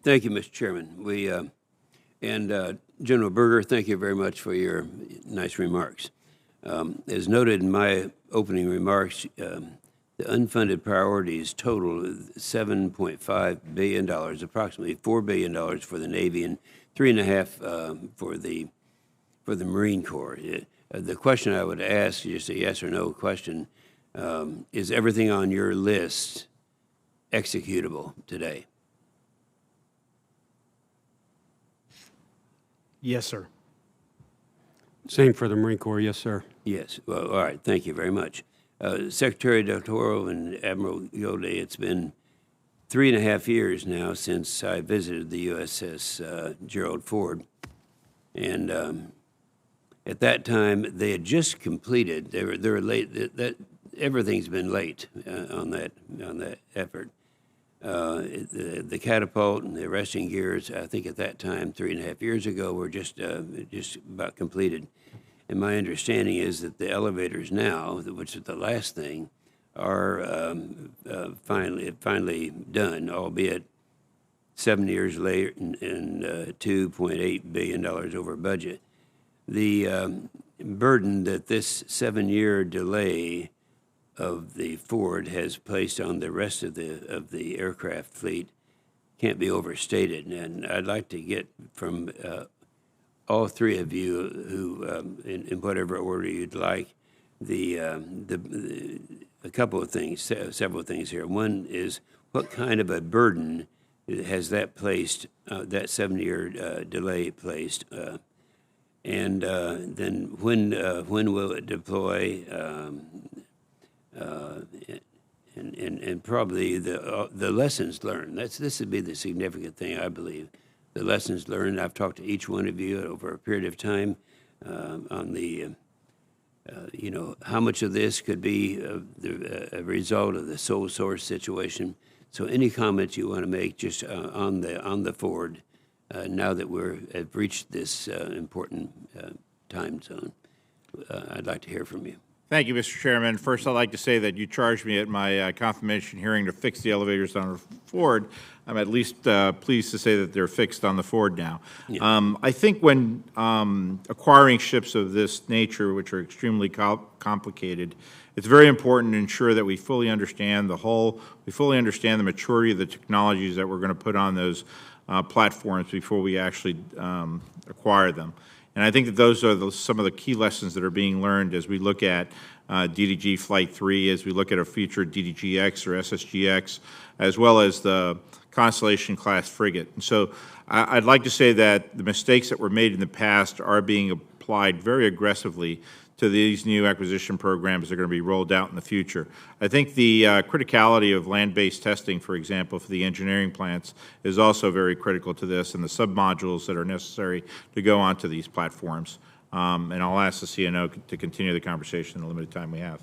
Thank you, Mr. Chairman. General Berger, thank you very much for your nice remarks. As noted in my opening remarks, the unfunded priorities total $7.5 billion, approximately $4 billion for the Navy and $3.5 for the Marine Corps. The question I would ask, just a yes or no question, is everything on your list executable today? Yes, sir. Same for the Marine Corps, yes, sir. Yes. Well, all right. Thank you very much. Secretary Doctoral and Admiral Gilday, it's been 3.5 years now since I visited the USS Gerald Ford, and at that time they had just completed. They were late. That everything's been late on that effort. The catapult and the arresting gears, I think at that time, 3.5 years ago, were just about completed. And my understanding is that the elevators now, which is the last thing, are finally done, albeit 7 years later and $2.8 billion over budget. The burden that this 7-year delay of the Ford has placed on the rest of the aircraft fleet can't be overstated. And I'd like to get from all three of you, who in whatever order you'd like, a couple of things, several things here. One is, what kind of a burden has that placed, that 7-year delay placed? And then when will it deploy? And probably the lessons learned. This would be the significant thing, I believe. The lessons learned. I've talked to each one of you over a period of time on the, how much of this could be a result of the sole source situation. So any comments you want to make just on the Ford, now that have reached this important time zone, I'd like to hear from you. Thank you, Mr. Chairman. First, I'd like to say that you charged me at my confirmation hearing to fix the elevators on the Ford. I'm at least pleased to say that they're fixed on the Ford now. Yeah. I think when acquiring ships of this nature, which are extremely complicated, it's very important to ensure that we fully understand the hull, we fully understand the maturity of the technologies that we're going to put on those platforms before we actually acquire them. And I think that those are some of the key lessons that are being learned as we look at DDG Flight 3, as we look at a future DDGX or SSGX, as well as the Constellation-class frigate. And so I'd like to say that the mistakes that were made in the past are being applied very aggressively to these new acquisition programs that are going to be rolled out in the future. I think the criticality of land-based testing, for example, for the engineering plants is also very critical to this, and the submodules that are necessary to go onto these platforms. And I'll ask the CNO to continue the conversation in the limited time we have.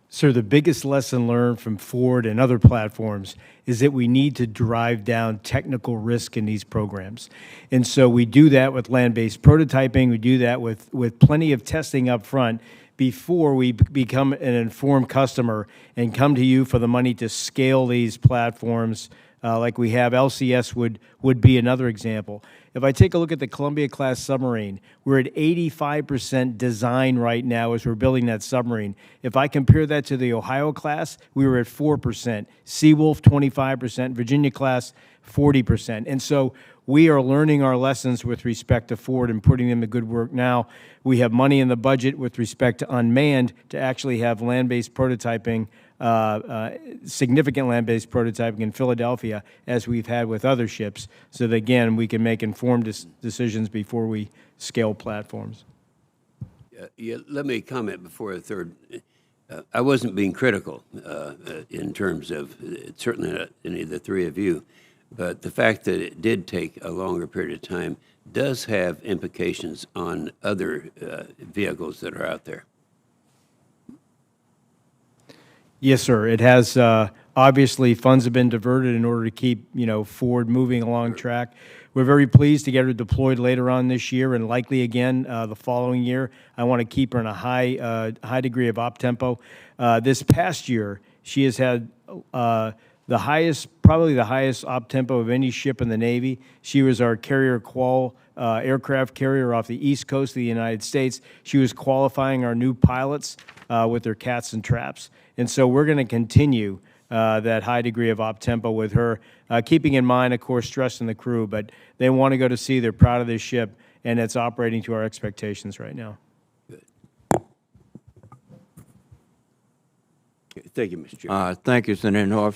Sir, the biggest lesson learned from Ford and other platforms is that we need to drive down technical risk in these programs. And so we do that with land-based prototyping. We do that with plenty of testing up front before we become an informed customer and come to you for the money to scale these platforms like we have. LCS would be another example. If I take a look at the Columbia-class submarine, we're at 85% design right now as we're building that submarine. If I compare that to the Ohio-class, we were at 4%, Seawolf 25%, Virginia-class 40%. And so we are learning our lessons with respect to Ford and putting them to good work now. We have money in the budget with respect to unmanned to actually have land-based prototyping, significant land-based prototyping in Philadelphia, as we've had with other ships, so that, again, we can make informed decisions before we scale platforms. Let me comment before the third. I wasn't being critical in terms of, certainly not any of the three of you, but the fact that it did take a longer period of time does have implications on other vehicles that are out there. Yes, sir. It has. Obviously, funds have been diverted in order to keep, Ford moving along track. We're very pleased to get her deployed later on this year and likely again the following year. I want to keep her in a high degree of op tempo. This past year, she has had probably the highest op tempo of any ship in the Navy. She was our carrier qual aircraft carrier off the East Coast of the United States. She was qualifying our new pilots with their cats and traps. And so we're going to continue that high degree of op tempo with her, keeping in mind, of course, stressing the crew. But they want to go to sea. They're proud of this ship, and it's operating to our expectations right now. Thank you, Mr. Chairman. Thank you, Senator Inhofe.